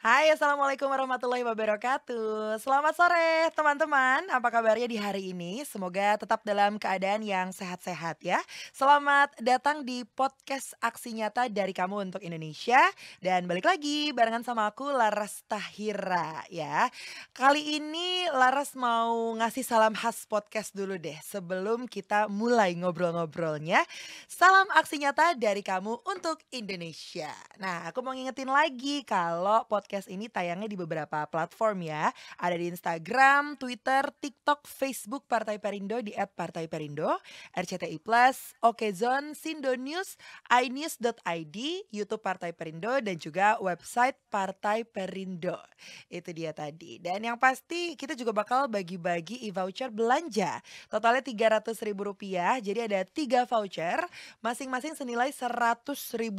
Hai, assalamualaikum warahmatullahi wabarakatuh. Selamat sore, teman-teman. Apa kabarnya di hari ini? Semoga tetap dalam keadaan yang sehat-sehat ya. Selamat datang di podcast Aksi Nyata dari Kamu untuk Indonesia. Dan balik lagi barengan sama aku Laras Tahira ya. Kali ini Laras mau ngasih salam khas podcast dulu deh sebelum kita mulai ngobrol-ngobrolnya. Salam aksi nyata dari kamu untuk Indonesia. Nah, aku mau ngingetin lagi kalau podcast ini tayangnya di beberapa platform ya. Ada di Instagram, Twitter, TikTok, Facebook Partai Perindo di @partaiperindo, RCTI Plus, Okezone, Sindo News, inews.id, YouTube Partai Perindo dan juga website Partai Perindo. Itu dia tadi. Dan yang pasti kita juga bakal bagi-bagi e-voucher belanja. Totalnya Rp300.000. Jadi ada 3 voucher masing-masing senilai Rp100.000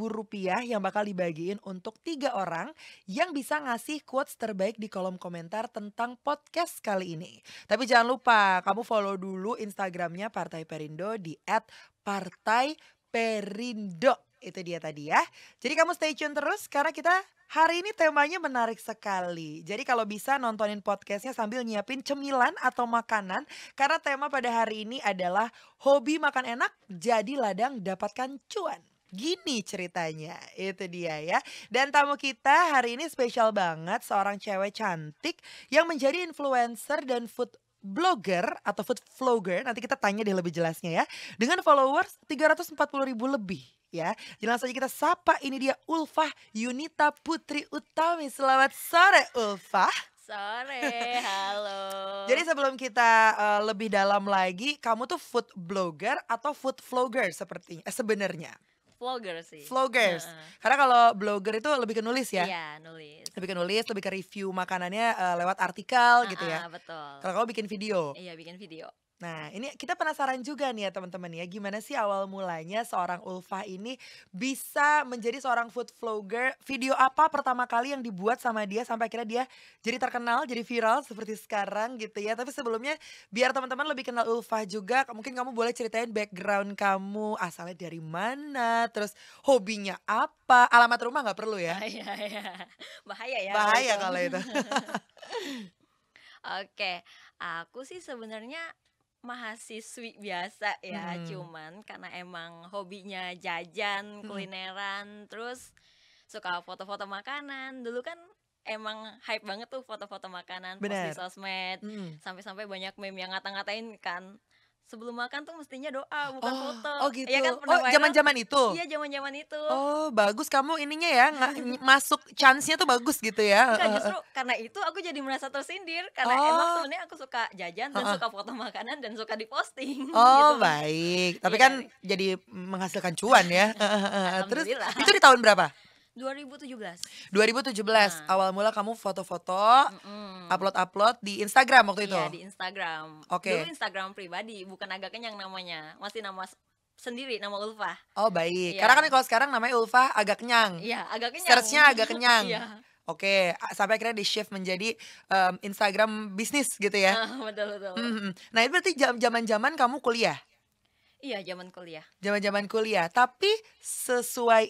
yang bakal dibagiin untuk 3 orang yang bisa ngasih quotes terbaik di kolom komentar tentang podcast kali ini. Tapi jangan lupa kamu follow dulu Instagramnya Partai Perindo di @partaiperindo. Itu dia tadi ya. Jadi kamu stay tune terus karena kita hari ini temanya menarik sekali. Jadi kalau bisa nontonin podcastnya sambil nyiapin cemilan atau makanan. Karena tema pada hari ini adalah hobi makan enak jadi ladang dapatkan cuan. Gini ceritanya, itu dia ya. Dan tamu kita hari ini spesial banget, seorang cewek cantik yang menjadi influencer dan food blogger atau food vlogger, nanti kita tanya deh lebih jelasnya ya. Dengan followers 340.000 lebih ya. Langsung saja kita sapa, ini dia Ulfah Yunita Putri Utami. Selamat sore Ulfah. Sore, Jadi halo. sebelum kita lebih dalam lagi, kamu tuh food blogger atau food vlogger sepertinya sebenarnya? Vlogger sih. Vloggers. Heeh. Karena kalau blogger itu lebih ke nulis ya? Iya, nulis. Lebih ke nulis, lebih ke review makanannya lewat artikel gitu ya. Heeh, betul. Kalau kamu bikin video. Iya, bikin video. Nah, ini kita penasaran juga nih ya teman-teman ya, gimana sih awal mulanya seorang Ulfah ini bisa menjadi seorang food vlogger? Video apa pertama kali yang dibuat sama dia sampai akhirnya dia jadi terkenal, jadi viral seperti sekarang gitu ya. Tapi sebelumnya biar teman-teman lebih kenal Ulfah juga, mungkin kamu boleh ceritain background kamu, asalnya dari mana, terus hobinya apa, alamat rumah nggak perlu ya, Iya iya. Bahaya ya kalau bahaya itu. kalau itu. Oke, aku sih sebenarnya mahasiswi biasa ya, Mm-mm. cuman karena emang hobinya jajan, Mm-mm. kulineran, terus suka foto-foto makanan. Dulu kan emang hype banget tuh foto-foto makanan, post di Bener. sosmed, Mm-mm. sampai-sampai banyak meme yang ngata-ngatain kan, sebelum makan tuh mestinya doa bukan Oh, foto. oh Iya gitu. kan Oh, pernah viral? zaman-zaman itu? Iya, zaman-zaman itu. Oh, bagus kamu ininya ya, masuk chance-nya tuh bagus gitu ya, Enggak, heeh justru heeh. karena itu aku jadi merasa tersindir, karena emang Oh, sebenarnya aku suka jajan dan heeh. suka foto makanan dan suka diposting Oh, gitu. baik. Tapi Iya, kan jadi menghasilkan cuan ya, heeh heeh. Terus alhamdulillah. itu di tahun berapa? 2017. 2017, Nah, awal mula kamu foto-foto, mhm. upload-upload di Instagram waktu itu? Iya, di Instagram. Dulu Oke. Instagram pribadi, bukan Agak Kenyang namanya, masih nama sendiri, nama Ulfah. Oh, baik. Karena kan Iya. kalau sekarang namanya Ulfah agak kenyang, Iya, Agak Kenyang. search-nya agak kenyang. Iya. Oke, sampai akhirnya di-shift menjadi, Instagram bisnis gitu ya? Betul betul. Mhm mhm. Nah, itu berarti zaman-zaman kamu kuliah? Iya, zaman kuliah. Zaman-zaman kuliah, tapi sesuai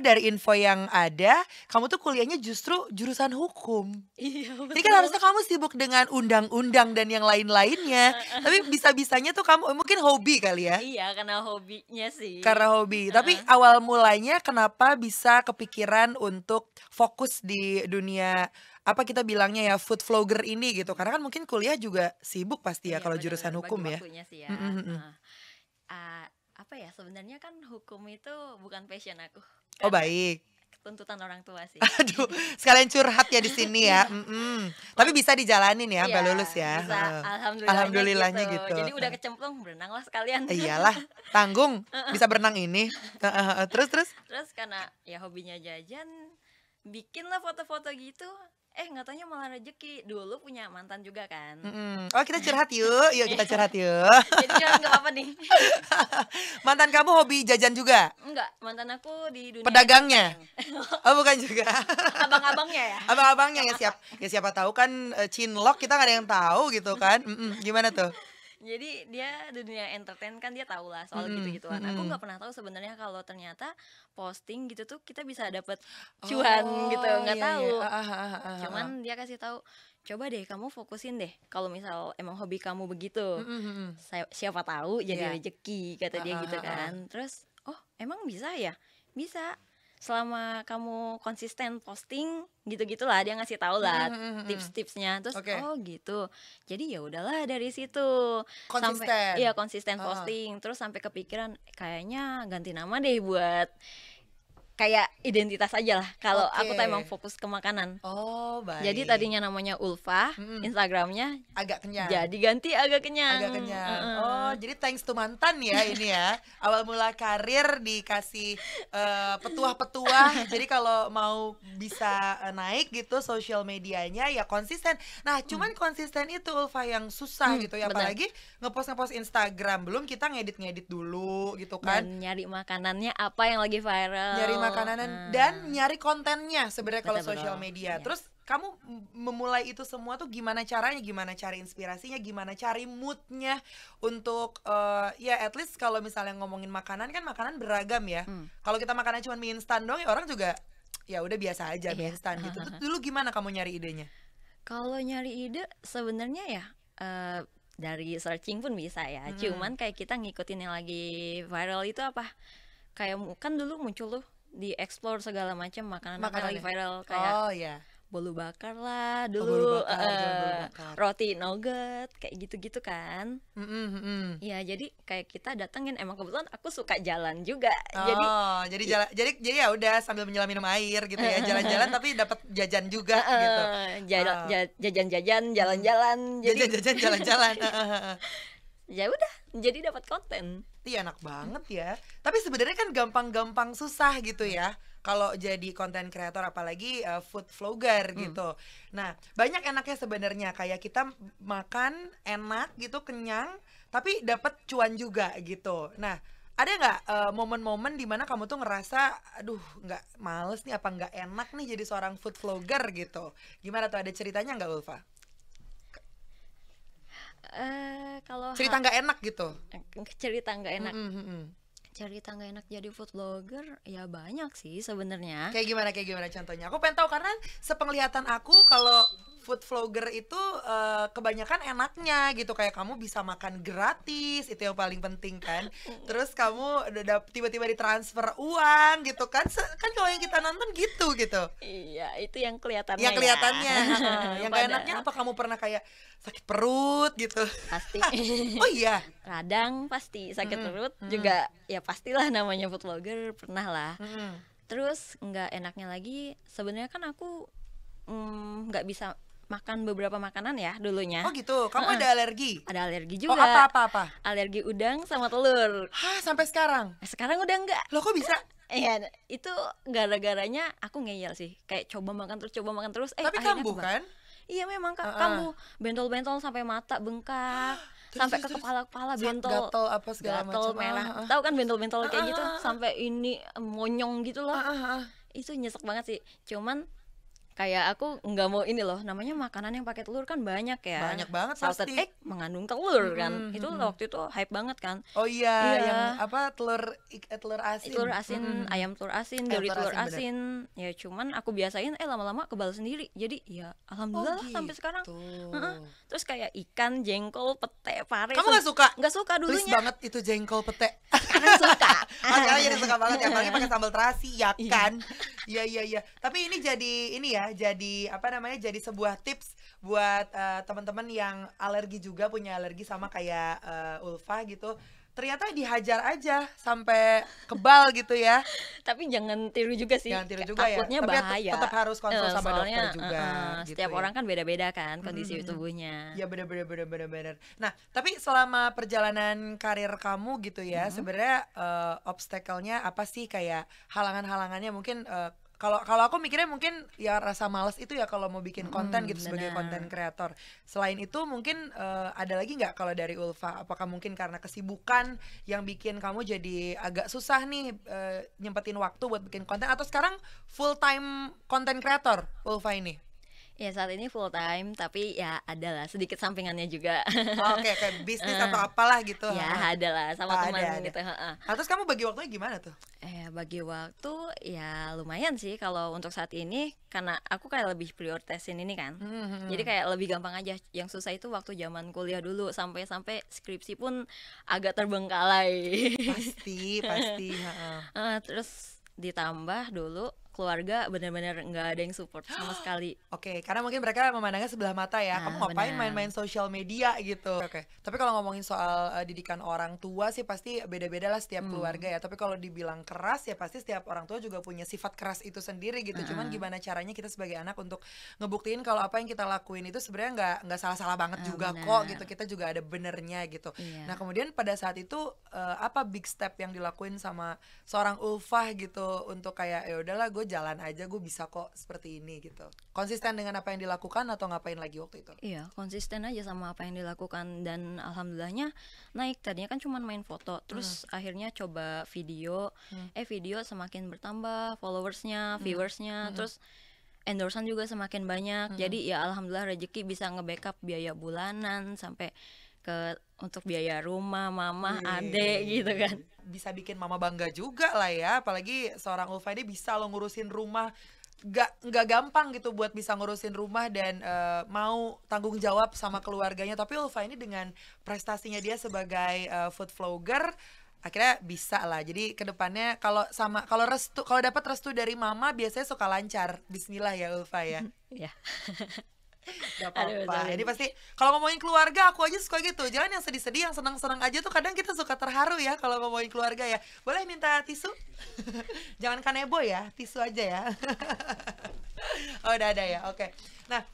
dari info yang ada, kamu tuh kuliahnya justru jurusan hukum. Iya, Ini kan betul. harusnya kamu sibuk dengan undang-undang dan yang lain-lainnya, tapi bisa-bisanya tuh kamu mungkin hobi kali ya? Iya, karena hobinya sih. Karena hobi. Tapi Heeh. awal mulanya kenapa bisa kepikiran untuk fokus di dunia, apa kita bilangnya ya, food vlogger ini gitu? Karena kan mungkin kuliah juga sibuk pasti ya Iya, kalau jurusan benar-benar bagi hukum ya? waktunya sih Mhm ya. mhm. Ah, apa ya, sebenarnya kan hukum itu bukan passion aku, Oh, karena baik. tuntutan orang tua sih. Aduh, sekalian curhat ya di sini ya, mhm. Tapi Mak bisa dijalanin ya, iya, sampai lulus ya, bisa, heeh. alhamdulillahnya gitu. Alhamdulillahnya gitu, Jadi udah kecemplung, berenanglah sekalian. Iyalah, tanggung, bisa berenang ini, heeh heeh, terus terus? Terus karena ya hobinya jajan, bikinlah foto-foto gitu, nggak taunya malah rezeki. Dulu punya mantan juga kan. Mhm. Oh, kita curhat yuk, yuk kita curhat yuk. Jadi curhat nggak apa-apa nih. Mantan kamu hobi jajan juga? Enggak, mantan aku di dunia Pedagangnya? entertain. Oh, bukan juga. Abang-abangnya ya? Abang-abangnya ya, siapa tahu kan, cinlok kita nggak ada yang tahu gitu kan, mhm, gimana tuh? Jadi dia dunia entertain kan dia tahu lah soal Mhm, gitu-gituan. Aku mhm. nggak pernah tahu sebenarnya kalau ternyata posting gitu tuh kita bisa dapat cuan gitu, Oh, nggak iya iya, tahu. heeh heeh heeh heeh. Cuman dia kasih tahu, "Coba deh kamu fokusin deh kalau misal emang hobi kamu begitu. Mhm mhm. Siapa tahu jadi Iya, rezeki," kata dia heeh gitu heeh. kan. Terus, "Oh, emang bisa ya?" "Bisa. Selama kamu konsisten posting," gitu-gitulah dia ngasih tahu Mhm lah mhm mhm. tips-tipsnya. Terus, Oke, "Oh, gitu." Jadi ya udahlah dari situ sampai konsisten, iya konsisten heeh. posting, terus sampai kepikiran kayaknya ganti nama deh buat kayak identitas aja lah kalau Oke. aku tuh emang fokus ke makanan. Oh, Jadi baik. tadinya namanya Ulfa, Mhm, Instagramnya agak kenyang. jadi ganti agak Agak kenyang, kenyang. Oh, heeh. jadi thanks to mantan ya ini ya. Awal mula karir dikasih, petuah-petuah, jadi kalau mau bisa, naik gitu sosial medianya ya konsisten. Nah, Mmm, cuman konsisten itu Ulfa yang susah gitu ya, bener, apalagi ngepost-ngepost Instagram, belum kita ngedit-ngedit dulu gitu kan. dan nyari makanannya apa yang lagi Nyari viral, makanan dan nah, nyari kontennya sebenarnya kalau betul sosial betul, media. iya. Terus kamu memulai itu semua tuh gimana caranya? Gimana cari inspirasinya? Gimana cari moodnya untuk ya at least kalau misalnya ngomongin makanan kan makanan beragam ya. Mmm, Kalau kita makannya cuma mie instan doang ya orang juga ya udah biasa aja mie iya. instan gitu. Tuh dulu gimana kamu nyari idenya? Kalau nyari ide sebenarnya ya, dari searching pun bisa ya, Mm-mm. cuman kayak kita ngikutin yang lagi viral itu apa, kayak kan dulu muncul tuh di-explore segala macam makanan apa yang lagi Makanannya. viral, kayak Oh ya. bolu bakar lah Oh bolu dulu, bakar, zaman bolu bakar. roti nugget, kayak gitu-gitu kan. Mm-mm, mm-mm. Ya jadi kayak kita datengin, emang kebetulan aku suka jalan juga, jadi Oh, jadi i jalan jadi ya udah sambil menyelam minum air gitu ya, jalan-jalan tapi dapat jajan juga gitu. heeh, Oh, jajan-jajan, mhm, jalan-jalan, jadi jajan-jajan jalan-jalan, heeh heeh. ya udah, jadi dapat konten. Iya enak banget ya. Tapi sebenarnya kan gampang-gampang susah gitu ya, kalau jadi konten kreator apalagi, food vlogger Mmm. gitu. Nah, banyak enaknya sebenarnya kayak kita makan enak gitu, kenyang, tapi dapat cuan juga gitu. Nah, ada nggak, momen-momen di mana kamu tuh ngerasa, "Aduh nggak males nih, apa nggak enak nih jadi seorang food vlogger?" Gitu. Gimana tuh, ada ceritanya nggak Ulfa? Kalau Cerita nggak enak gitu? cerita nggak enak Mhm mhm. cerita nggak enak jadi food blogger, ya banyak sih sebenarnya. Kayak gimana contohnya? Aku pengen tahu karena sepenglihatan aku kalau food vlogger itu kebanyakan enaknya gitu kayak kamu bisa makan gratis itu yang paling penting kan. Terus kamu udah tiba-tiba ditransfer uang gitu kan. Kan kalau yang kita nonton gitu. Iya, itu yang kelihatannya Yang ya. kelihatannya, heeh. Yang gak enaknya Padahal apa kamu pernah kayak sakit perut gitu? pasti Oh iya? radang pasti sakit Mhm, perut mhm, juga, ya pastilah namanya food blogger pernah lah. mhm. Terus nggak enaknya lagi sebenarnya kan aku nggak bisa makan beberapa makanan ya dulunya. Oh gitu, kamu Heeh, ada alergi? ada alergi Oh juga, apa? alergi udang sama telur. Hah, sampai sekarang? Sekarang udah enggak. Loh kok bisa? Iya, itu gara-garanya aku ngeyel sih, kayak coba makan terus, Tapi akhirnya kambuh kan? iya memang Kak, Heeh. kambuh, bentol-bentol sampai mata bengkak, Terus sampai terus ke terus? kepala-kepala bentol, Gatel apa segala gatel, macam, merah, heeh tahu kan bentol-bentol kayak heeh, gitu, heeh heeh, sampai ini, monyong gitu loh, heeh heeh. itu nyesek banget sih. Cuman kayak aku nggak mau ini loh, namanya makanan yang pakai telur kan banyak ya, Banyak banget salted pasti. egg mengandung telur kan, Mhm itu mhm. waktu itu hype banget kan. Oh iya, yang Iya. apa, telur Telur asin, asin, mhm. ayam telur asin, Ayam dori telur telur asin, bener. asin, ya cuman aku biasain, lama-lama kebal sendiri. Jadi ya Oh alhamdulillah lah sampai sekarang. gitu. Heeh. Terus kayak ikan, jengkol, pete, pare, Kamu nggak suka? nggak suka Please dulunya. banget itu jengkol pete. Sekarang suka. Oh sekarang jadi suka banget ya, apalagi pakai sambal terasi ya Iya. kan? Iya. Tapi ini ya, jadi apa namanya, jadi sebuah tips buat teman-teman yang alergi juga, punya alergi sama kayak Ulfa gitu. Ternyata dihajar aja sampai kebal gitu ya. Tapi jangan tiru juga sih. Jangan tiru Kayak juga ya. takutnya Tapi bahaya. tetap harus konsul sama Soalnya dokter juga gitu setiap ya. orang kan beda-beda kan Mhm kondisi mhm. tubuhnya. Ya bener. Nah, tapi selama perjalanan karir kamu gitu ya, Mhm. sebenarnya obstacle-nya apa sih, kayak halangan-halangannya mungkin kalau kalau aku mikirnya mungkin ya rasa malas itu ya kalau mau bikin konten gitu sebagai konten Benar. kreator. Selain itu mungkin ada lagi nggak kalau dari Ulfa? Apakah mungkin karena kesibukan yang bikin kamu jadi agak susah nih nyempetin waktu buat bikin konten, atau sekarang full time konten kreator Ulfa ini? Ya saat ini full time, tapi ya ada lah sedikit sampingannya juga. Oke, kayak bisnis atau Heeh. apalah gitu, Ya heeh. ada lah sama Oh, teman ada. gitu, heeh. Nah, terus kamu bagi waktunya gimana tuh? Bagi waktu ya lumayan sih kalau untuk saat ini karena aku kayak lebih prioritasin ini kan. Mhm Jadi mhm. kayak lebih gampang aja. Yang susah itu waktu zaman kuliah dulu sampai-sampai skripsi pun agak terbengkalai. Pasti pasti, heeh. Terus ditambah dulu keluarga benar-benar nggak ada yang support sama sekali. Oke, karena mungkin mereka memandangnya sebelah mata ya. Kamu Nah, ngapain benar. main-main sosial media gitu. Oke. Tapi kalau ngomongin soal didikan orang tua sih pasti beda-beda lah setiap keluarga Hmm. ya. Tapi kalau dibilang keras ya pasti setiap orang tua juga punya sifat keras itu sendiri gitu. Cuman Heeh. gimana caranya kita sebagai anak untuk ngebuktiin kalau apa yang kita lakuin itu sebenarnya nggak salah-salah banget juga kok gitu. Benar. Kita juga ada benernya gitu. Nah, Iya. kemudian pada saat itu apa big step yang dilakuin sama seorang Ulfah gitu untuk kayak ya udahlah gue jalan aja, gue bisa kok seperti ini gitu. Konsisten dengan apa yang dilakukan atau ngapain lagi waktu itu? Iya, konsisten aja sama apa yang dilakukan dan alhamdulillahnya naik. Tadinya kan cuma main foto, Hmm. terus akhirnya coba video. Hmm. Video semakin bertambah, followersnya, Hmm. viewersnya, Hmm. terus endorsean juga semakin banyak. Hmm. Jadi ya alhamdulillah rezeki bisa nge-backup biaya bulanan sampai ke untuk biaya rumah, mama, adek gitu kan. Bisa bikin mama bangga juga lah ya, apalagi seorang Ulfa ini bisa lo ngurusin rumah, nggak gampang gitu buat bisa ngurusin rumah dan mau tanggung jawab sama keluarganya. Tapi Ulfa ini dengan prestasinya dia sebagai food vlogger akhirnya bisa lah. Jadi kedepannya kalau dapat restu dari mama biasanya suka lancar. Bismillah ya Ulfa ya. Ya. Gak Aduh, apa-apa. sorry. Ini pasti kalau ngomongin keluarga aku aja suka gitu. Jangan yang sedih-sedih, yang senang-senang aja tuh kadang kita suka terharu ya kalau ngomongin keluarga ya. Boleh minta tisu? Jangan kanebo ya, tisu aja ya. Oh, udah ada ya. Oke. Nah,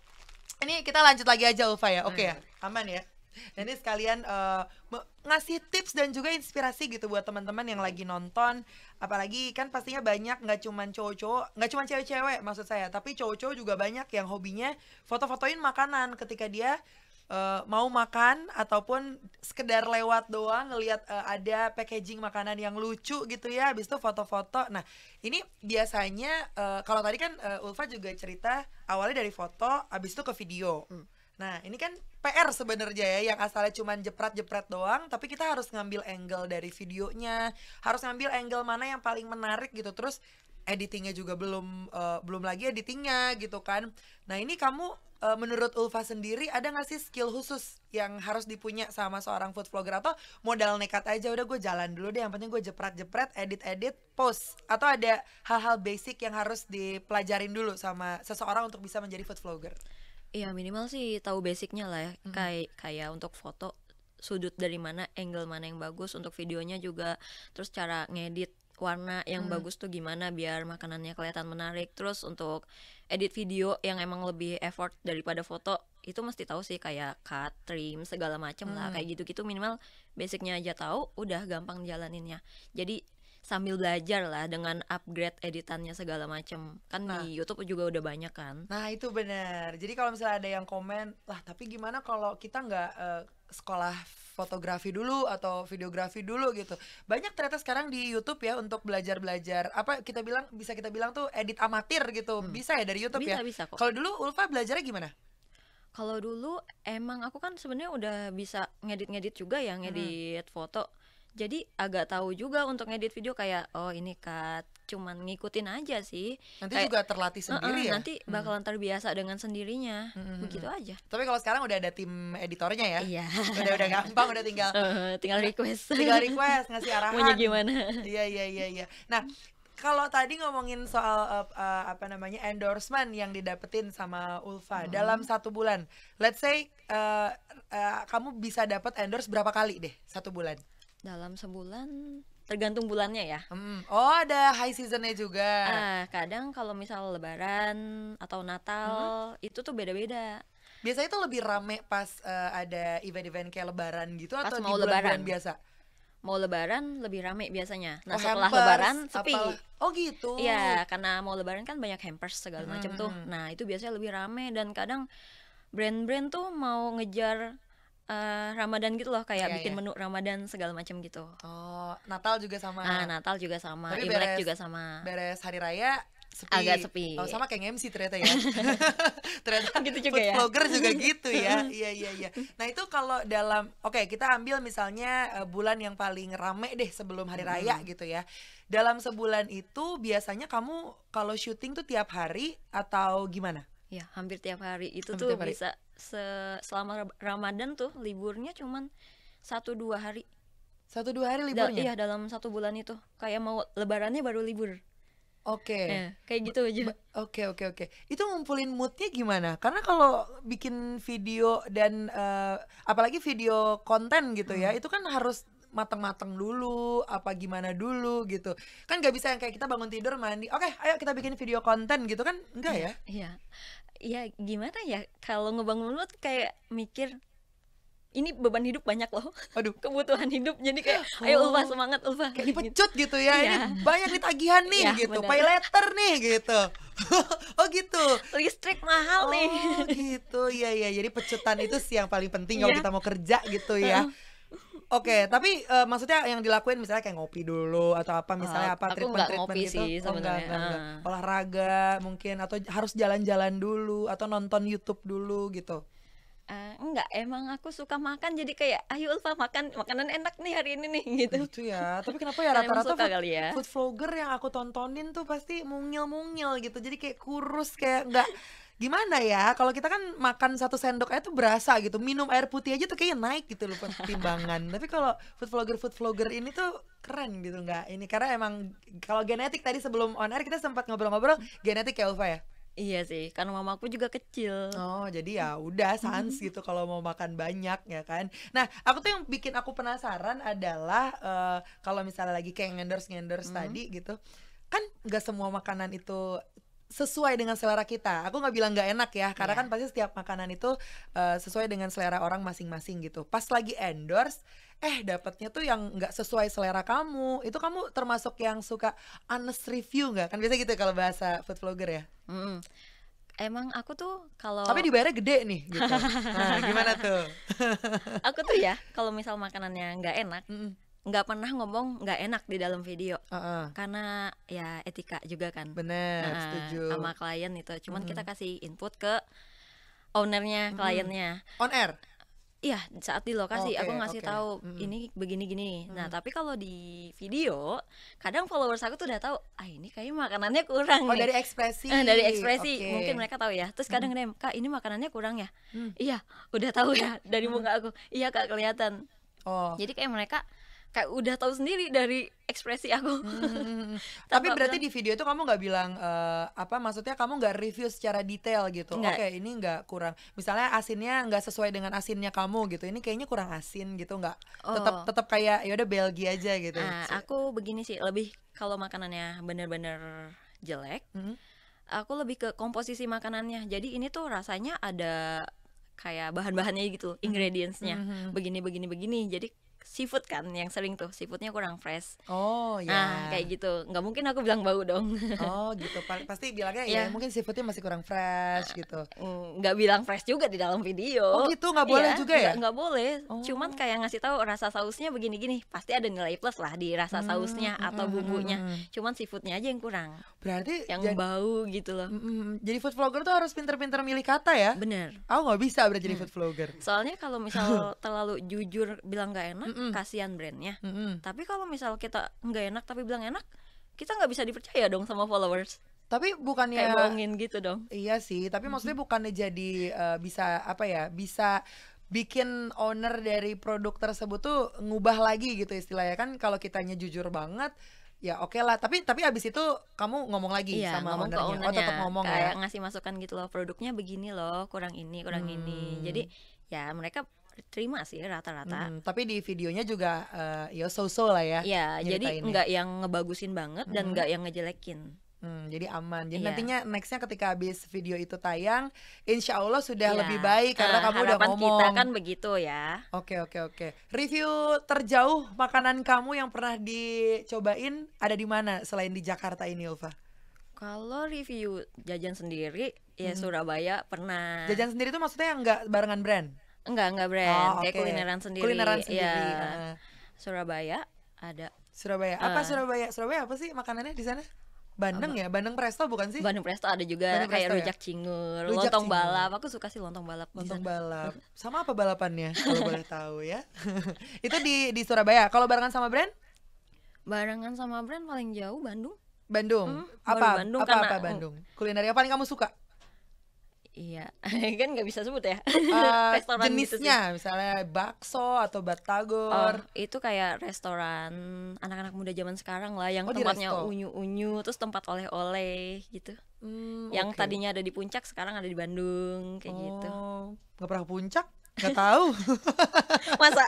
ini kita lanjut lagi aja Ulfa ya. Oke ya. Aman ya. Dan ini sekalian ngasih tips dan juga inspirasi gitu buat teman-teman yang lagi nonton. Apalagi kan pastinya banyak, nggak cuman cowok-cowok, nggak cuman cewek-cewek maksud saya, tapi cowok-cowok juga banyak yang hobinya foto-fotoin makanan ketika dia mau makan ataupun sekedar lewat doang ngelihat ada packaging makanan yang lucu gitu ya, habis itu foto-foto. Nah, ini biasanya kalau tadi kan Ulfa juga cerita awalnya dari foto, habis itu ke video. Nah, ini kan PR sebenarnya ya, yang asalnya cuman jepret-jepret doang, tapi kita harus ngambil angle dari videonya, harus ngambil angle mana yang paling menarik gitu. Terus editingnya juga belum lagi editingnya gitu kan. Nah, ini kamu menurut Ulfa sendiri ada nggak sih skill khusus yang harus dipunya sama seorang food vlogger, atau modal nekat aja udah gue jalan dulu deh, yang penting gue jepret-jepret, edit-edit, post, atau ada hal-hal basic yang harus dipelajarin dulu sama seseorang untuk bisa menjadi food vlogger? Iya minimal sih tahu basicnya lah ya. Kayak untuk foto sudut dari mana, angle mana yang bagus, untuk videonya juga. Terus cara ngedit warna yang bagus tuh gimana biar makanannya kelihatan menarik. Terus untuk edit video yang emang lebih effort daripada foto itu mesti tahu sih, kayak cut, trim, segala macem lah kayak gitu-gitu. Minimal basicnya aja tahu, udah gampang jalaninnya. Jadi sambil belajar lah dengan upgrade editannya segala macem. Kan Nah. di YouTube juga udah banyak kan. Nah, itu benar. Jadi kalau misalnya ada yang komen, lah tapi gimana kalau kita nggak sekolah fotografi dulu atau videografi dulu gitu. Banyak ternyata sekarang di YouTube ya untuk belajar-belajar, apa bisa kita bilang tuh edit amatir gitu. Bisa ya dari YouTube ya? Bisa kok. Kalau dulu Ulfa belajarnya gimana? Kalau dulu emang aku kan sebenarnya udah bisa ngedit-ngedit juga ya, ngedit foto. Jadi agak tahu juga untuk ngedit video, kayak oh ini cut, cuman ngikutin aja sih. Nanti Kayak juga terlatih sendiri ya? nanti bakalan terbiasa dengan sendirinya. Begitu aja. Tapi kalau sekarang udah ada tim editornya ya? Iya. Udah gampang, udah tinggal Tinggal request. request, ngasih arahan. Maunya gimana? Iya. Nah, kalau tadi ngomongin soal endorsement yang didapetin sama Ulfa dalam 1 bulan, let's say kamu bisa dapat endorse berapa kali deh 1 bulan? Dalam sebulan tergantung bulannya ya. Oh, ada high seasonnya juga. Kadang kalau misal lebaran atau Natal itu tuh beda-beda. Biasanya itu lebih rame pas ada event-event kayak lebaran gitu, Pas atau di mau bulan-bulan lebaran. biasa? Mau lebaran lebih rame biasanya. Nah, Oh, setelah hampers, lebaran sepi. Oh gitu. Iya, karena mau lebaran kan banyak hampers segala macam tuh. Nah, itu biasanya lebih rame, dan kadang brand-brand tuh mau ngejar Ramadan gitu loh, kayak Iya, bikin iya. menu Ramadan segala macam gitu. Oh, Natal juga sama. Natal juga sama, Tapi Imlek juga sama. beres hari raya agak sepi. Oh, sama kayak MC ternyata ya. Ternyata Gitu juga food ya. vlogger juga gitu ya. Iya iya iya. Nah, itu kalau dalam kita ambil misalnya bulan yang paling rame deh sebelum hari raya gitu ya. Dalam sebulan itu biasanya kamu kalau syuting tuh tiap hari atau gimana? Ya, hampir tiap hari. Itu Hampir tuh tiap hari. bisa selama Ramadan tuh liburnya cuman 1-2 hari. 1-2 hari liburnya? Iya, dalam 1 bulan itu. Kayak mau lebarannya baru libur. Oke. Kayak gitu aja. Oke. Itu ngumpulin moodnya gimana? Karena kalau bikin video dan apalagi video konten gitu ya, itu kan harus mateng-mateng dulu, apa gimana dulu gitu. Kan nggak bisa yang kayak kita bangun tidur mandi, oke, ayo kita bikin video konten gitu kan? Enggak ya? Iya. Iya, gimana ya? Kalau ngebangun mood kayak mikir ini beban hidup banyak loh. Aduh. Kebutuhan hidup. Jadi kayak ayo Ulfa, semangat Ulfa. Kayak dipecut gitu ya, Iya. ini banyak nih tagihan nih Iya, gitu, bener. pay letter nih gitu. Oh gitu. Listrik mahal nih. Oh gitu, iya iya. Jadi pecutan itu sih yang paling penting kalau Iya. kita mau kerja gitu ya. Oke, tapi maksudnya yang dilakuin misalnya kayak ngopi dulu atau apa misalnya apa Aku nggak treatment ngopi gitu? sih Oh enggak. sebenarnya. Olahraga mungkin atau harus jalan-jalan dulu atau nonton YouTube dulu gitu. Enggak, emang aku suka makan jadi kayak ayo Ulfa makan makanan enak nih hari ini nih gitu. Gitu ya. Tapi kenapa ya Karena emang rata-rata suka kali ya. food vlogger yang aku tontonin tuh pasti mungil-mungil gitu. Jadi kayak kurus kayak nggak gimana ya? Kalau kita kan makan 1 sendok aja tuh berasa gitu. Minum air putih aja tuh kayaknya naik gitu loh timbangan. Tapi kalau food vlogger ini tuh keren gitu nggak? Ini karena emang kalau genetik tadi sebelum on air kita sempat ngobrol-ngobrol genetik ya Ulfa ya. Iya sih, karena mamaku juga kecil. Oh, jadi ya udah sans gitu kalau mau makan banyak ya kan. Nah, aku tuh yang bikin aku penasaran adalah kalau misalnya lagi kayak ngendorse tadi gitu. Kan nggak semua makanan itu sesuai dengan selera kita. Aku nggak bilang nggak enak ya, karena Iya. kan pasti setiap makanan itu sesuai dengan selera orang masing-masing gitu. Pas lagi endorse, dapatnya tuh yang nggak sesuai selera kamu. Itu kamu termasuk yang suka honest review nggak? Kan biasa gitu kalau bahasa food vlogger ya. Mm. Emang aku tuh kalau Tapi dibayarnya gede nih gitu. Nah, gimana tuh? aku tuh ya kalau misal makanannya nggak enak, Mm-mm. nggak pernah ngomong nggak enak di dalam video. Heeh. Karena ya etika juga kan. Bener, Nah, setuju. sama klien itu. Cuman kita kasih input ke ownernya, kliennya. On air? Iya, saat di lokasi Oke, aku ngasih oke. tahu ini begini-gini. Nah, tapi kalau di video, kadang followers aku tuh udah tahu, ini kayaknya makanannya kurang Oh, nih. dari ekspresi. Dari ekspresi, Oke. mungkin mereka tahu ya. Terus kadang DM, Kak, ini makanannya kurang ya? Iya, udah tahu ya dari muka aku. Iya, Kak, kelihatan. Oh. Jadi kayak mereka kayak udah tahu sendiri dari ekspresi aku. Tapi Tanpa berarti bilang- di video itu kamu nggak bilang maksudnya kamu nggak review secara detail gitu. Nggak. Oke, ini nggak kurang. Misalnya asinnya nggak sesuai dengan asinnya kamu gitu. Ini kayaknya kurang asin gitu nggak. Oh. Tetap kayak ya udah Belgia aja gitu. Aku begini sih, lebih kalau makanannya bener-bener jelek, aku lebih ke komposisi makanannya. Jadi ini tuh rasanya ada kayak bahan-bahannya gitu, ingredientsnya begini. Jadi seafood kan yang sering tuh, seafoodnya kurang fresh. Oh ya. Kayak gitu, nggak mungkin aku bilang bau dong. Oh gitu. Pasti bilangnya Ya. ya mungkin seafoodnya masih kurang fresh gitu. Nggak bilang fresh juga di dalam video. Oh gitu, nggak boleh juga ya? Nggak boleh. Oh. Cuman kayak ngasih tahu rasa sausnya begini-gini. Pasti ada nilai plus lah di rasa sausnya atau bumbunya. Cuman seafoodnya aja yang kurang, Berarti yang bau gitu loh. jadi food vlogger tuh harus pinter-pinter milih kata ya. Bener. Aku nggak bisa berarti jadi food vlogger. Soalnya kalau misal terlalu jujur bilang nggak enak, kasihan brandnya. Tapi kalau misal kita nggak enak tapi bilang enak, kita nggak bisa dipercaya dong sama followers. Tapi bukannya Kayak bohongin gitu dong. iya sih, tapi maksudnya bukannya jadi bisa apa ya? Bisa bikin owner dari produk tersebut tuh ngubah lagi gitu istilahnya kan kalau kitanya jujur banget ya oke lah tapi abis itu kamu ngomong lagi Iya, sama ngomong ke ownernya. ownernya. Oh tetap ngomong kayak ya. ngasih masukan gitu loh, produknya begini loh, kurang ini. Jadi ya mereka terima sih rata-rata. Tapi di videonya juga ya so-so lah ya. Iya, jadi nyeritainnya. nggak yang ngebagusin banget dan nggak yang ngejelekin. Jadi aman. Jadi Iya. nantinya nextnya ketika habis video itu tayang, insya Allah sudah Iya. lebih baik karena kamu udah harapan ngomong. kita kan begitu ya. Oke. Review terjauh makanan kamu yang pernah dicobain ada di mana selain di Jakarta ini, Ulfa? Kalau review jajan sendiri ya Surabaya pernah. Jajan sendiri tuh maksudnya nggak barengan brand? Enggak brand, kayak oke. kulineran sendiri. Kulineran sendiri. Ya. Surabaya ada Surabaya. Apa Surabaya? Surabaya apa sih makanannya di sana? Bandeng ya? Bandeng Presto bukan sih? Bandeng Presto ada juga, Bandeng kayak Presto ya? rujak cingur, Rujak lontong cingur. balap. Aku suka sih lontong balap di Lontong sana. balap. Sama apa balapannya kalau boleh tahu ya? Itu di Surabaya. Kalau barengan sama brand? Barengan sama brand paling jauh Bandung. Bandung. Baru Apa? Bandung Apa karena Bandung? Kuliner yang paling kamu suka? iya, kan nggak bisa sebut ya. Eh, Restoran gitu sih. jenisnya misalnya bakso atau Oh, batagor. itu kayak restoran anak-anak muda zaman sekarang lah, yang Oh, di tempatnya resto. unyu-unyu, terus tempat oleh-oleh gitu. Yang Oke. tadinya ada di Puncak sekarang ada di Bandung kayak gitu. Oh, nggak pernah ke puncak? Nggak tahu. Masa?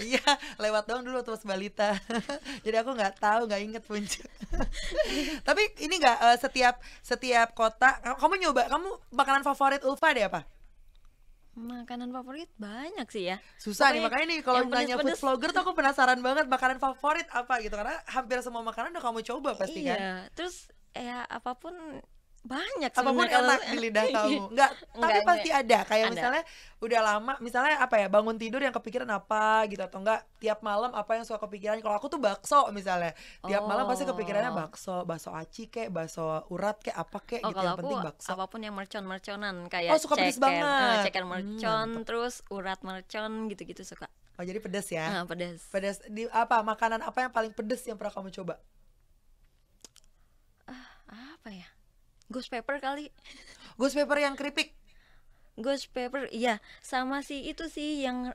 Iya, lewat doang dulu waktu pas balita. Jadi aku nggak tahu, nggak inget puncak. Tapi ini nggak setiap kota kamu nyoba, kamu makanan favorit Ulfa deh apa? Makanan favorit banyak sih ya. Susah nih, Pokoknya makanya nih kalau yang nanya food pedes-pedes. vlogger tuh aku penasaran banget makanan favorit apa gitu, karena hampir semua makanan udah kamu coba pasti kan. Iya, terus ya apapun banyak Apapun sebenarnya enak kalau di lidah kamu. Enggak, tapi enggak pasti ada kayak ada. misalnya udah lama, misalnya apa ya, bangun tidur yang kepikiran apa gitu, atau enggak tiap malam apa yang suka kepikiran. Kalau aku tuh bakso misalnya, tiap malam pasti kepikirannya Oh. bakso aci kek, bakso urat kek, apa kek Oh, gitu, kalau yang aku penting bakso. apapun yang mercon-merconan Oh, kayak suka pedes banget. ceker mercon, Mantep. terus urat mercon gitu-gitu suka. Oh, jadi pedes ya. Pedas. Pedes di apa? Makanan apa yang paling pedes yang pernah kamu coba? Apa ya? Ghost pepper kali. Ghost pepper yang keripik. Ghost pepper, iya, sama sih itu sih yang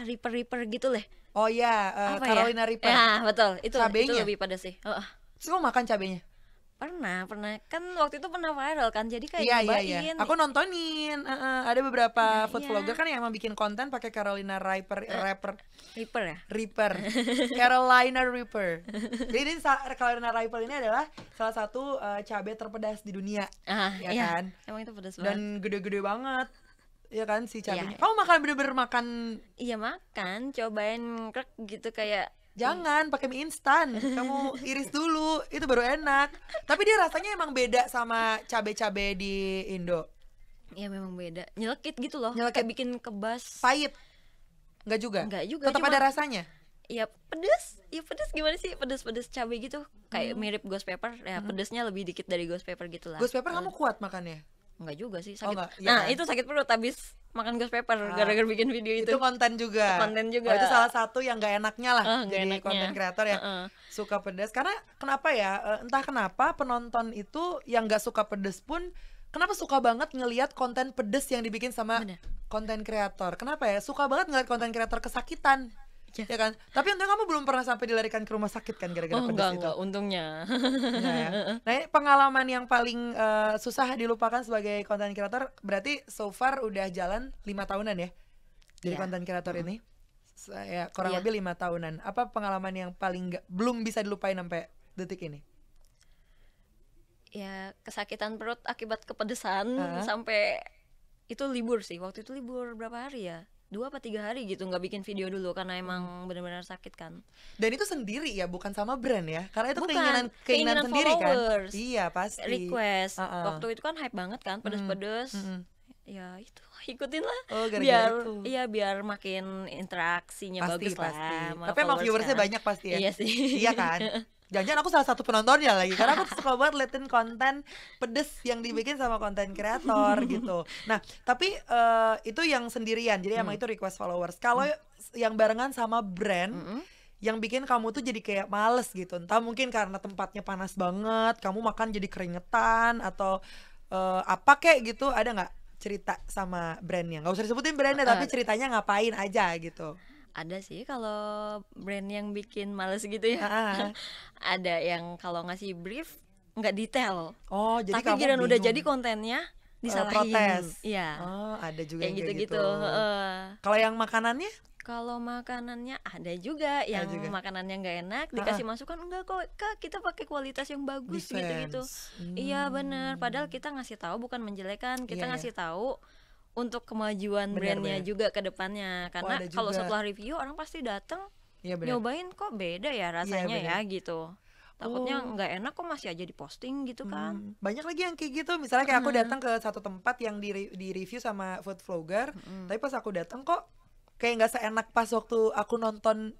Reaper gitu leh. Oh iya, Apa Carolina ya? Reaper. Ya, betul. Itu Cabenya? lebih pedas sih. Terus kamu makan cabenya? Pernah. Kan waktu itu pernah viral kan. Jadi kayak Iya. nyobain. Aku nontonin. Ada beberapa food Iya. vlogger kan yang emang bikin konten pakai Carolina Reaper, Reaper ya? Reaper, Carolina Reaper. Jadi ini Carolina Reaper ini adalah salah satu cabai terpedas di dunia, ya Iya. kan? Emang itu pedas banget. Dan gede-gede banget, ya kan si cabenya. Iya. Kamu makan bener-bener makan. Iya makan, cobain krek gitu kayak Jangan pakai mie instan, kamu iris dulu, itu baru enak. Tapi dia rasanya emang beda sama cabai-cabai di Indo. ya memang beda. Nyelekit gitu loh. Nyelekit. Kayak bikin kebas. Pahit? Enggak juga? Enggak juga, Tetap cuma- ada rasanya? Ya pedes. Ya pedes gimana sih? Pedes-pedes cabai gitu. Kayak mirip ghost pepper. Ya pedesnya lebih dikit dari ghost pepper gitu lah. Ghost pepper kamu kuat makannya? Enggak juga sih, Oh, sakit. enggak, iya Nah, kan? itu sakit perut habis makan ghost pepper gara-gara bikin video itu. Itu konten juga. Konten juga. Oh, itu salah satu yang gak enaknya lah Nggak jadi enaknya. konten kreator ya. Suka pedas. Karena kenapa ya? Entah kenapa penonton itu yang gak suka pedas pun kenapa suka banget ngelihat konten pedas yang dibikin sama Bener. konten kreator. Kenapa ya? Suka banget ngeliat konten kreator kesakitan. Ya. Ya kan? Tapi untungnya kamu belum pernah sampai dilarikan ke rumah sakit kan gara-gara Oh, pedas itu. enggak, untungnya. Nah, ya. Nah, ini pengalaman yang paling susah dilupakan sebagai konten kreator berarti so far udah jalan 5 tahunan ya jadi Iya. konten kreator ini. Saya kurang Iya. lebih 5 tahunan. Apa pengalaman yang paling belum bisa dilupain sampai detik ini? Ya, kesakitan perut akibat kepedesan Ah. sampai itu libur sih. Waktu itu libur berapa hari ya? 2 apa 3 hari gitu nggak bikin video dulu karena emang benar-benar sakit kan. Dan itu sendiri ya, bukan sama brand ya? Karena itu Bukan, keinginan keinginan sendiri followers. kan? Iya pasti. Request. Ah. Waktu itu kan hype banget kan, pedes-pedes. Ya itu ikutin lah. Oh, gara-gara biar itu. iya biar makin interaksinya Pasti bagus pasti. lah. sama Tapi emang followers viewersnya kan. banyak pasti ya. Iya sih. Iya kan? Jangan-jangan aku salah satu penontonnya lagi karena aku tuh suka banget liatin konten pedes yang dibikin sama konten kreator gitu. Nah, tapi itu yang sendirian. Jadi emang itu request followers. Kalau yang barengan sama brand yang bikin kamu tuh jadi kayak males gitu. Entah mungkin karena tempatnya panas banget, kamu makan jadi keringetan atau apa kayak gitu. Ada nggak cerita sama brandnya? Nggak usah disebutin brandnya, tapi ceritanya ngapain aja gitu. Ada sih kalau brand yang bikin males gitu ya. Ah. Ada yang kalau ngasih brief nggak detail. Oh, jadi Tapi kamu giliran udah bingung. jadi kontennya disalahin. Protes. Iya. Oh, ada juga Kayak yang gitu-gitu. Kalau yang makanannya? Kalau makanannya ada juga yang juga. makanannya nggak enak dikasih masukan enggak kok Kak, kita pakai kualitas yang bagus gitu-gitu. Defense. Iya bener, padahal kita ngasih tahu bukan menjelekan, kita Iya, ngasih tahu untuk kemajuan Bener, brandnya bener. juga ke depannya. Karena ada kalau juga. setelah review orang pasti datang Iya benar. nyobain kok beda ya rasanya bener. ya gitu. Takutnya nggak enak kok masih aja diposting gitu kan. Banyak lagi yang kayak gitu. Misalnya kayak aku datang ke satu tempat yang di review sama food vlogger, tapi pas aku datang kok kayak nggak seenak pas waktu aku nonton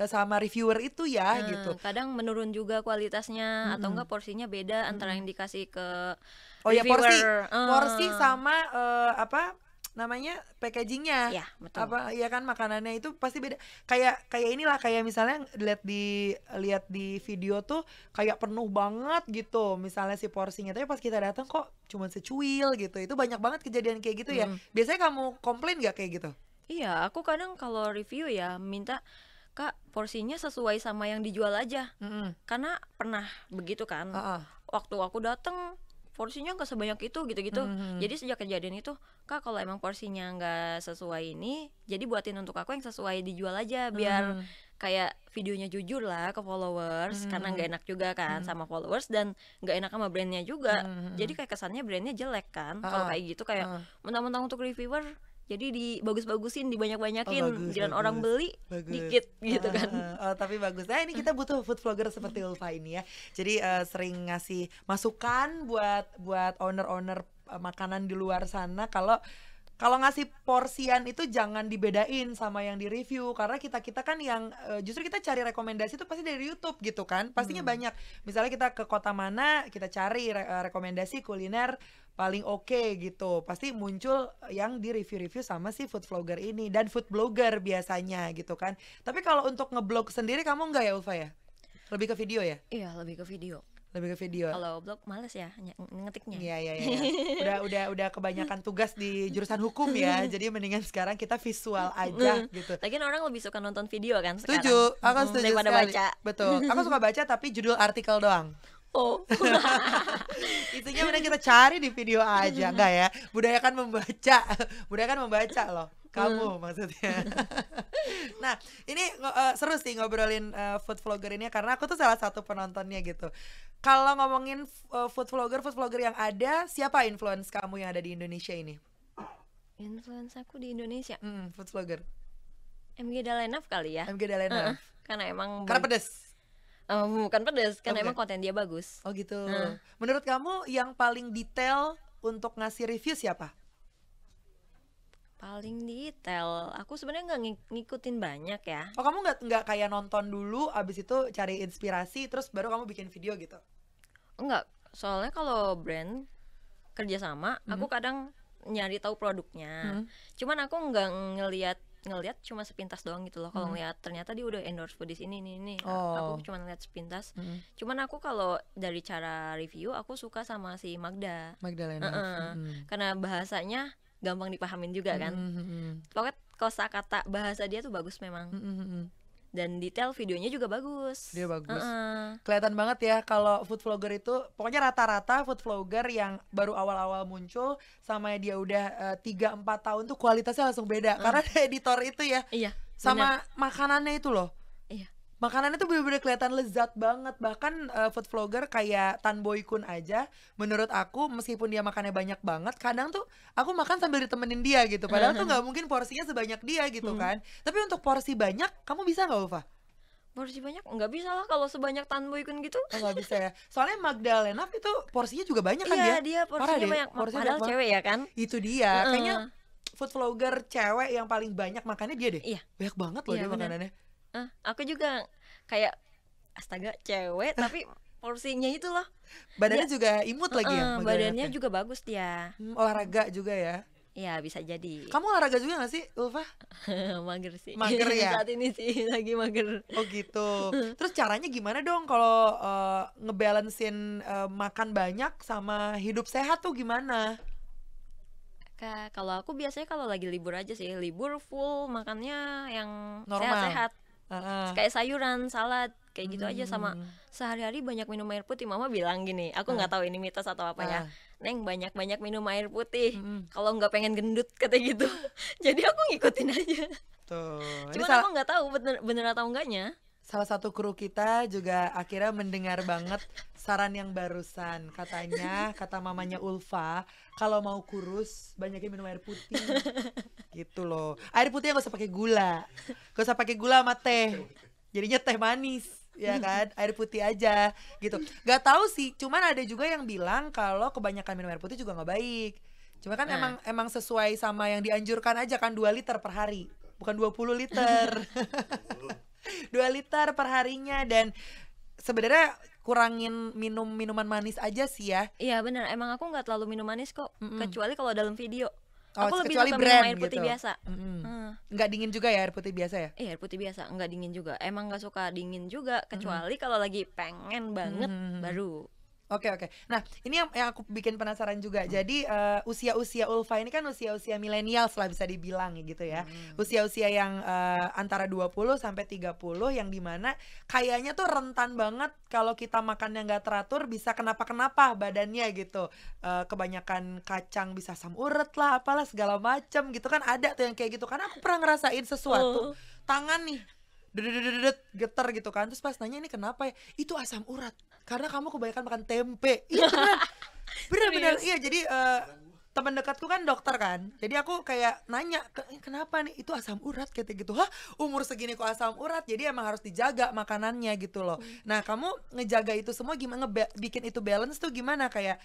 sama reviewer itu ya gitu. Kadang menurun juga kualitasnya atau enggak porsinya beda antara yang dikasih ke Oh ya, porsi reviewer. porsi sama apa namanya packagingnya. Ya, betul. Apa ya kan, makanannya itu pasti beda. Kayak inilah, kayak misalnya lihat di video tuh kayak penuh banget gitu misalnya si porsinya, tapi pas kita datang kok cuma secuil gitu. Itu banyak banget kejadian kayak gitu ya. Biasanya kamu komplain gak kayak gitu? Iya, aku kadang kalau review ya minta, Kak, porsinya sesuai sama yang dijual aja. Karena pernah begitu kan. Waktu aku dateng porsinya nggak sebanyak itu gitu-gitu. Jadi sejak kejadian itu, Kak, kalau emang porsinya nggak sesuai ini, jadi buatin untuk aku yang sesuai dijual aja, biar kayak videonya jujur lah ke followers. Karena nggak enak juga kan sama followers, dan nggak enak sama brandnya juga. Jadi kayak kesannya brandnya jelek kan. Kalau kayak gitu, kayak mentang-mentang untuk reviewer, jadi dibagus-bagusin, dibanyak-banyakin, giliran orang beli dikit gitu kan. Tapi bagus. Nah, ini kita butuh food vlogger seperti Ulfa ini ya. Jadi sering ngasih masukan buat owner-owner makanan di luar sana. Kalau ngasih porsian itu jangan dibedain sama yang di review, karena kita kan yang justru kita cari rekomendasi itu pasti dari YouTube gitu kan. Pastinya banyak. Misalnya kita ke kota mana, kita cari rekomendasi kuliner paling oke gitu, pasti muncul yang di review-review sama si food vlogger ini dan food blogger biasanya gitu kan. Tapi kalau untuk ngeblog sendiri kamu enggak ya, Ulfa ya? Lebih ke video ya? Iya, lebih ke video. Lebih ke video. Kalau blog males ya ngetiknya. Iya. Udah kebanyakan tugas di jurusan hukum ya. Jadi mendingan sekarang kita visual aja gitu. Lagian orang lebih suka nonton video kan sekarang. Setuju, aku setuju daripada sekali. baca. Betul. Aku suka baca tapi judul artikel doang. Oh. Itunya mending kita cari di video aja, enggak ya? Budayakan membaca loh. Kamu maksudnya. Nah, ini seru sih ngobrolin food vlogger ini, karena aku tuh salah satu penontonnya gitu. Kalau ngomongin food vlogger yang ada, siapa influence kamu yang ada di Indonesia ini? Influence aku di Indonesia, food vlogger. MG Dalenov kali ya. MG Dalenov. Karena emang Karena pedes. Bukan pedes, karena emang konten dia bagus. Oh gitu. Menurut kamu yang paling detail untuk ngasih review siapa? Paling detail, aku sebenarnya nggak ngikutin banyak ya. Oh, kamu nggak kayak nonton dulu, abis itu cari inspirasi, terus baru kamu bikin video gitu? Enggak, soalnya kalau brand kerjasama, aku kadang nyari tahu produknya. Cuman aku nggak ngelihat cuma sepintas doang gitu loh. Kalau ngeliat ternyata dia udah endorse foodies ini. Aku cuma ngeliat sepintas. Cuman aku kalau dari cara review, aku suka sama si Magdalena. Karena bahasanya gampang dipahamin juga kan. Pokoknya kosakata bahasa dia tuh bagus memang. Dan detail videonya juga bagus. Dia bagus. Kelihatan banget ya kalau food vlogger itu, pokoknya rata-rata food vlogger yang baru awal-awal muncul sama dia udah 3-4 tahun tuh kualitasnya langsung beda. Karena editor itu ya. Iya. Sama makanannya itu loh. Iya. Makanannya tuh bener-bener kelihatan lezat banget. Bahkan food vlogger kayak Tan Boy Kun aja, menurut aku meskipun dia makannya banyak banget, kadang tuh aku makan sambil ditemenin dia gitu. Padahal tuh nggak mungkin porsinya sebanyak dia gitu kan. Tapi untuk porsi banyak, kamu bisa nggak, Ulfa? Porsi banyak nggak bisa lah kalau sebanyak Tan Boy Kun gitu. Oh, nggak bisa ya. Soalnya Magdalena itu porsinya juga banyak kan Iya, dia? dia porsinya banyak. Padahal cewek ya kan. Itu dia. Kayaknya food vlogger cewek yang paling banyak makannya dia deh. Iya. Banyak banget loh dia makanannya. Aku juga kayak astaga, cewek tapi porsinya itu loh. Badannya juga imut lagi ya. Badannya juga bagus dia. Olahraga juga ya. Iya, bisa jadi. Kamu olahraga juga gak sih, Ulfa? Mager sih. Mager ya? Saat ini sih lagi mager. Oh gitu. Terus caranya gimana dong kalau ngebalancein makan banyak sama hidup sehat tuh gimana? Kalau aku biasanya kalau lagi libur aja sih, libur full makannya yang Normal. sehat-sehat. Kayak sayuran, salad, kayak gitu aja. Sama sehari-hari banyak minum air putih. Mama bilang gini, aku nggak tahu ini mitos atau apa ya, Neng, banyak-banyak minum air putih kalau nggak pengen gendut, katanya gitu. Jadi aku ngikutin aja. Tuh. Cuman aku nggak tahu bener atau enggaknya. Salah satu kru kita juga akhirnya mendengar banget saran yang barusan. Katanya, kata mamanya Ulfa, kalau mau kurus banyakin minum air putih. Gitu loh. Air putih gak usah pakai gula. Gak usah pakai gula sama teh. Jadinya teh manis, ya kan? Air putih aja gitu. Gak tahu sih, cuman ada juga yang bilang kalau kebanyakan minum air putih juga gak baik. Cuma kan emang sesuai sama yang dianjurkan aja kan, 2 liter per hari, bukan 20 liter. 2 liter per harinya. Dan sebenarnya kurangin minum minuman manis aja sih ya. Iya benar, emang aku nggak terlalu minum manis kok, Mm-mm. kecuali kalau dalam video. Oh, Aku lebih kecuali suka minum brand air putih gitu. biasa. Mm-mm. Nggak dingin juga ya air putih biasa ya? Iya air putih biasa, nggak dingin juga. Emang nggak suka dingin juga, kecuali kalau lagi pengen banget baru. Oke. Nah, ini yang aku bikin penasaran juga. Jadi usia-usia Ulfa ini kan usia-usia milenial lah bisa dibilang gitu ya. Usia-usia yang antara 20 sampai 30 yang dimana kayaknya tuh rentan banget kalau kita makannya nggak teratur bisa kenapa-kenapa badannya gitu. Kebanyakan kacang bisa asam urat lah, apalah segala macem gitu kan, ada tuh yang kayak gitu. Karena aku pernah ngerasain sesuatu, tangan nih dedet geter gitu kan, terus pas nanya ini kenapa ya, itu asam urat karena kamu kebanyakan makan tempe. Iya bener iya. Jadi teman dekatku kan dokter kan, jadi aku kayak nanya kenapa nih, itu asam urat kayak gitu. Hah, umur segini kok asam urat? Jadi emang harus dijaga makanannya gitu loh. Nah, kamu ngejaga itu semua gimana, bikin itu balance tuh gimana, kayak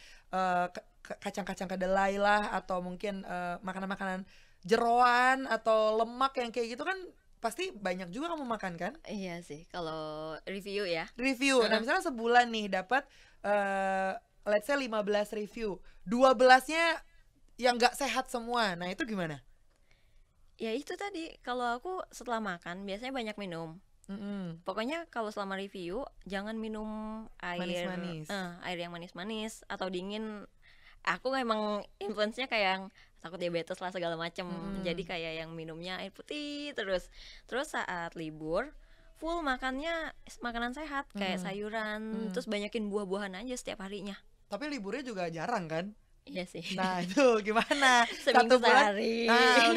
kacang-kacang kedelai lah, atau mungkin makanan-makanan jeroan atau lemak yang kayak gitu kan pasti banyak juga kamu makan kan? Iya sih, kalau review ya. Review. Nah, misalnya sebulan nih dapat let's say 15 review. 12-nya yang nggak sehat semua. Nah, itu gimana? Ya itu tadi, kalau aku setelah makan biasanya banyak minum. Pokoknya kalau selama review jangan minum air Manis-manis. Air yang manis-manis atau dingin. Aku emang influence-nya kayak yang takut diabetes lah segala macem. Jadi kayak yang minumnya air putih terus. Terus saat libur full makannya makanan sehat kayak sayuran, terus banyakin buah-buahan aja setiap harinya. Tapi liburnya juga jarang kan? Iya sih. Nah, itu gimana? Seminggu Satu bulan, sehari. nah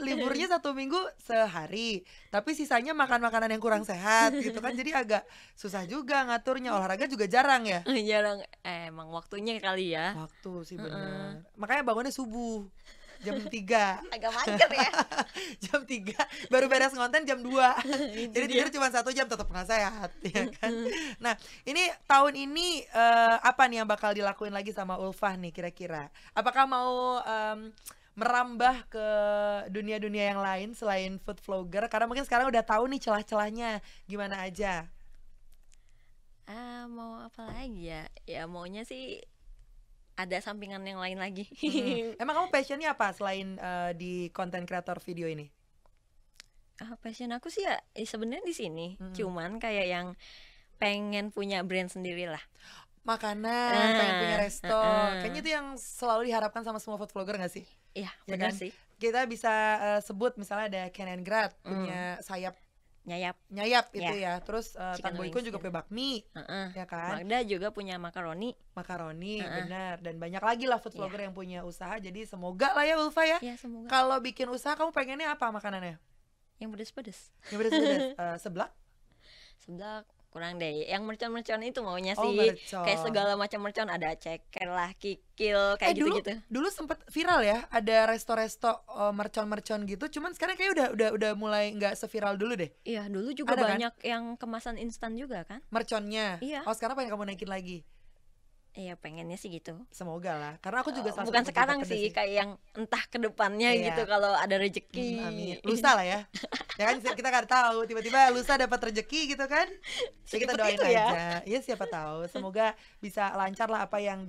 liburnya 1 minggu sehari, tapi sisanya makan makanan yang kurang sehat gitu kan, jadi agak susah juga ngaturnya. Olahraga juga jarang ya? Jarang, emang waktunya kali ya. Waktu sih bener. Makanya bangunnya subuh jam 3. Agak mager ya. Jam 3 baru beres ngonten jam 2. Jadi tidur cuma 1 jam, tetap nggak sehat ya kan. Nah, ini tahun ini apa nih yang bakal dilakuin lagi sama Ulfah nih kira-kira? Apakah mau merambah ke dunia-dunia yang lain selain food vlogger? Karena mungkin sekarang udah tahu nih celah-celahnya gimana aja. Mau apa lagi ya? Ya maunya sih ada sampingan yang lain lagi. Emang kamu passionnya apa selain di content creator video ini? Passion aku sih ya sebenarnya di sini. Cuman kayak yang pengen punya brand sendiri lah. Makanan, pengen punya resto. Kayaknya itu yang selalu diharapkan sama semua food vlogger gak sih? Iya, Ya benar kan? sih. Kita bisa sebut misalnya ada Ken and Grad punya sayap Nyayap. itu ya. Terus Tan Boyko wings, juga punya bakmi, ya kan? Magda juga punya makaroni. Makaroni, benar. Dan banyak lagi lah food vlogger yang punya usaha. Jadi semoga lah ya Ulfa ya. Ya semoga. Kalau bikin usaha kamu pengennya apa makanannya? Yang pedes-pedes. Yang pedas-pedas. Seblak? Seblak kurang deh. Yang mercon-mercon itu maunya Oh, sih. mercon. Kayak segala macam mercon, ada ceker lah, kikil, kayak gitu-gitu. Dulu sempet viral ya, ada resto-resto mercon-mercon gitu. Cuman sekarang kayak udah mulai nggak seviral dulu deh. Iya, dulu juga Ada kan? banyak yang kemasan instan juga kan? Merconnya. Iya. Oh, sekarang pengen kamu naikin lagi. Iya, pengennya sih gitu. Semoga lah. Karena aku juga salah Bukan satu sekarang pecinta sih, pedas kayak yang entah ke depannya Iya. gitu kalau ada rezeki. Amin. Lusa lah ya. Ya kan kita nggak tahu tiba-tiba lusa dapat rezeki gitu kan. Ya kita Cepet doain itu aja. ya. Ya siapa tahu. Semoga bisa lancar lah apa yang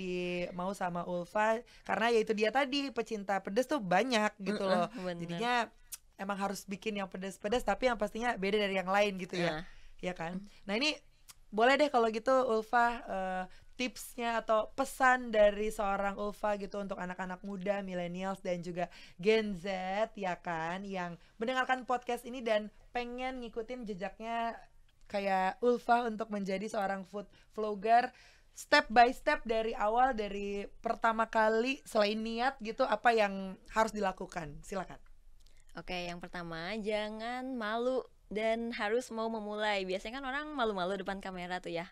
mau sama Ulfa, karena ya itu dia tadi, pecinta pedas tuh banyak gitu loh. bener. Jadinya emang harus bikin yang pedas-pedas tapi yang pastinya beda dari yang lain gitu ya. Ya kan? Nah, ini boleh deh kalau gitu Ulfa tipsnya atau pesan dari seorang Ulfa gitu untuk anak-anak muda, millennials dan juga Gen Z ya kan, yang mendengarkan podcast ini dan pengen ngikutin jejaknya kayak Ulfa untuk menjadi seorang food vlogger, step by step dari awal, dari pertama kali selain niat gitu, apa yang harus dilakukan? Silakan. Oke, yang pertama jangan malu dan harus mau memulai. Biasanya kan orang malu-malu depan kamera tuh ya.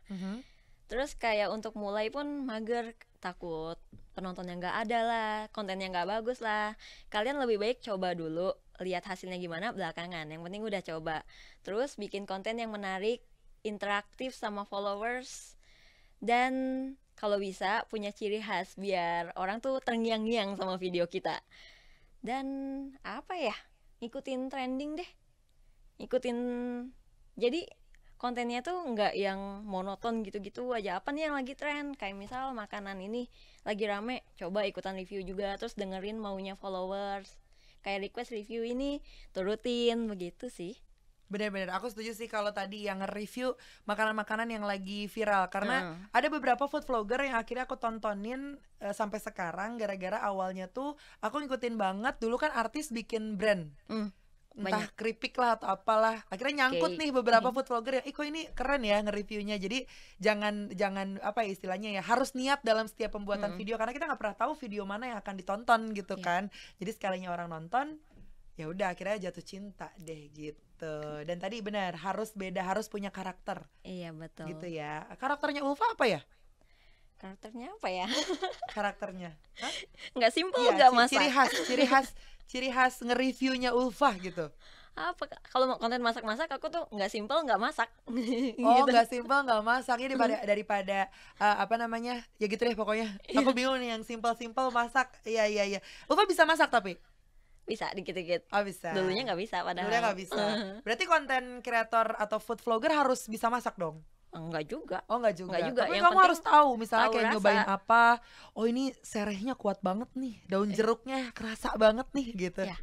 Terus kayak untuk mulai pun mager, takut penontonnya nggak ada lah, kontennya nggak bagus lah. Kalian lebih baik coba dulu, lihat hasilnya gimana belakangan. Yang penting udah coba. Terus bikin konten yang menarik, interaktif sama followers, dan kalau bisa punya ciri khas biar orang tuh terngiang-ngiang sama video kita. Dan apa ya, ngikutin trending deh, ngikutin Jadi kontennya tuh nggak yang monoton gitu-gitu aja. Apa nih yang lagi tren? Kayak misal makanan ini lagi rame, coba ikutan review juga, terus dengerin maunya followers. Kayak request review ini, turutin begitu sih. Bener-bener, aku setuju sih kalau tadi yang nge-review makanan-makanan yang lagi viral. Karena Heeh. ada beberapa food vlogger yang akhirnya aku tontonin sampai sekarang. Gara-gara awalnya tuh aku ngikutin banget. Dulu kan artis bikin brand, entah Banyak. keripik lah atau apalah, akhirnya nyangkut Oke. nih beberapa food vlogger yang kok ini keren ya nge-reviewnya. Jadi jangan jangan apa ya istilahnya ya, harus niat dalam setiap pembuatan Mm-mm. video, karena kita nggak pernah tahu video mana yang akan ditonton gitu Iya. kan. Jadi sekalinya orang nonton, ya udah akhirnya jatuh cinta deh gitu. Dan tadi benar, harus beda, harus punya karakter Iya betul. gitu ya. Karakternya Ulfa apa ya? Karakternya apa ya? Karakternya Hah? Nggak simple, Iya, nggak ciri masak. khas ciri khas nge-reviewnya Ulfa gitu. Apa? Kalau mau konten masak-masak aku tuh nggak simple, nggak masak. Oh, Gitu. nggak simpel, nggak masak. Ini daripada apa namanya, ya gitu deh pokoknya. Aku bingung nih yang simpel masak. Iya iya iya. Ulfa bisa masak tapi? Bisa dikit-dikit. Oh bisa. Dulunya nggak bisa padahal. Dulunya nggak bisa. Berarti konten kreator atau food vlogger harus bisa masak dong? Enggak juga. Oh nggak juga. Nggak juga. Tapi Yang kamu penting harus tahu, misalnya tahu kayak rasa. nyobain apa. Oh ini serehnya kuat banget nih, daun jeruknya kerasa banget nih gitu. Ya,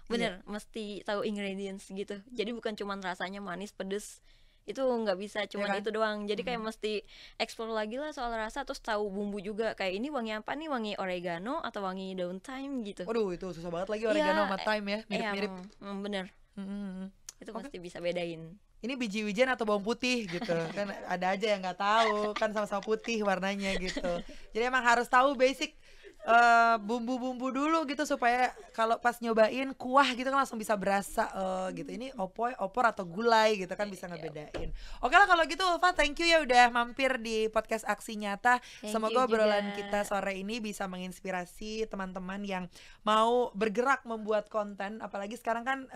bener. Mesti tahu ingredients gitu. Jadi bukan cuman rasanya manis, pedes. Itu nggak bisa cuman kan? itu doang. Jadi kayak mesti explore lagi lah soal rasa, terus tahu bumbu juga. Kayak ini wangi apa nih? Wangi oregano atau wangi daun thyme gitu. Waduh itu susah banget lagi oregano sama thyme ya, mirip-mirip. Bener. Mm-mm. Itu Oke. pasti bisa bedain. Ini biji wijen atau bawang putih gitu kan, ada aja yang nggak tahu kan, sama-sama putih warnanya gitu. Jadi emang harus tahu basic bumbu-bumbu dulu gitu, supaya kalau pas nyobain kuah gitu kan langsung bisa berasa gitu, ini opor atau gulai gitu kan, bisa ngebedain. Oke lah kalau gitu Ulfa, thank you ya udah mampir di podcast Aksi Nyata. Thank Semoga you obrolan juga. kita sore ini bisa menginspirasi teman-teman yang mau bergerak membuat konten, apalagi sekarang kan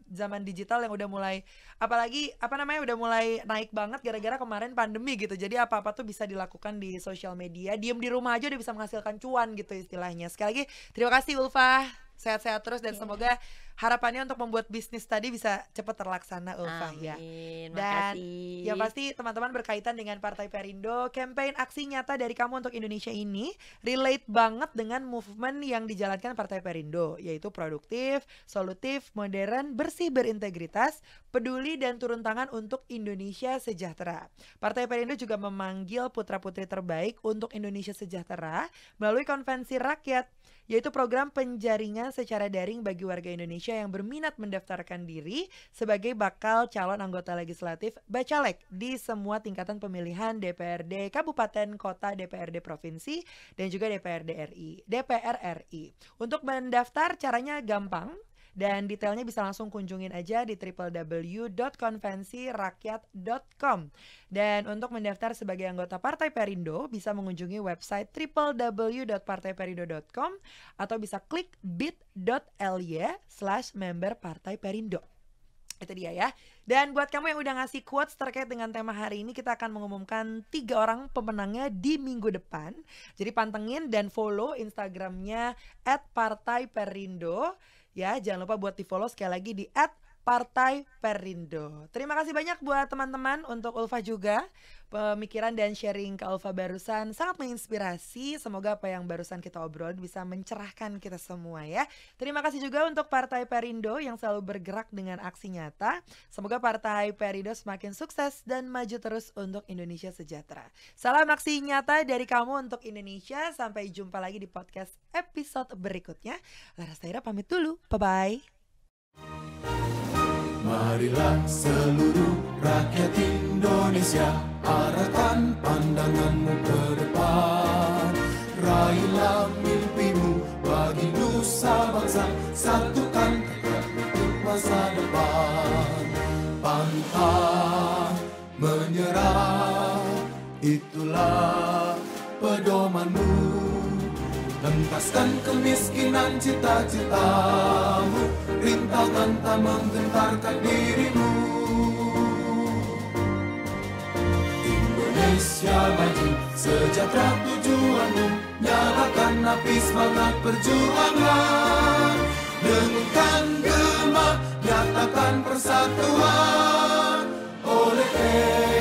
zaman digital yang udah mulai, apalagi apa namanya, udah mulai naik banget gara-gara kemarin pandemi gitu. Jadi apa-apa tuh bisa dilakukan di sosial media, diem di rumah aja udah bisa menghasilkan cuan gitu istilahnya. Sekali lagi terima kasih Ulfa, sehat-sehat terus dan semoga harapannya untuk membuat bisnis tadi bisa cepat terlaksana Ulfa ya. Amin. Dan Makasih. yang pasti teman-teman berkaitan dengan Partai Perindo, campaign Aksi Nyata dari Kamu untuk Indonesia ini relate banget dengan movement yang dijalankan Partai Perindo, yaitu produktif, solutif, modern, bersih, berintegritas, peduli dan turun tangan untuk Indonesia sejahtera. Partai Perindo juga memanggil putra-putri terbaik untuk Indonesia sejahtera melalui konvensi rakyat, yaitu program penjaringan secara daring bagi warga Indonesia yang berminat mendaftarkan diri sebagai bakal calon anggota legislatif Bacalek di semua tingkatan pemilihan DPRD Kabupaten, Kota, DPRD Provinsi, dan juga DPR RI. Untuk mendaftar caranya gampang, dan detailnya bisa langsung kunjungin aja di www.konvensirakyat.com. Dan untuk mendaftar sebagai anggota Partai Perindo bisa mengunjungi website www.partaiperindo.com atau bisa klik bit.ly/member Partai Perindo. Itu dia ya. Dan buat kamu yang udah ngasih quotes terkait dengan tema hari ini, kita akan mengumumkan 3 orang pemenangnya di minggu depan. Jadi pantengin dan follow Instagramnya @partaiperindo. Ya, jangan lupa buat di follow sekali lagi di @partaiperindo. Terima kasih banyak buat teman-teman, untuk Ulfa juga. Pemikiran dan sharing ke Ulfa barusan sangat menginspirasi. Semoga apa yang barusan kita obrol bisa mencerahkan kita semua ya. Terima kasih juga untuk Partai Perindo yang selalu bergerak dengan aksi nyata. Semoga Partai Perindo semakin sukses dan maju terus untuk Indonesia sejahtera. Salam aksi nyata dari kamu untuk Indonesia. Sampai jumpa lagi di podcast episode berikutnya. Laras Taira pamit dulu. Bye-bye. Marilah seluruh rakyat Indonesia, arahkan pandanganmu ke depan. Raihlah mimpimu bagi nusa bangsa, satukan tekad untuk masa depan. Pantang menyerah, itulah pedomanmu. Hentaskan kemiskinan cita-citamu, rintangan tak menggentarkan dirimu. Indonesia maju, sejahtera tujuanmu, nyalakan api semangat perjuangan. Dengungkan gema, nyatakan persatuan. Yesus.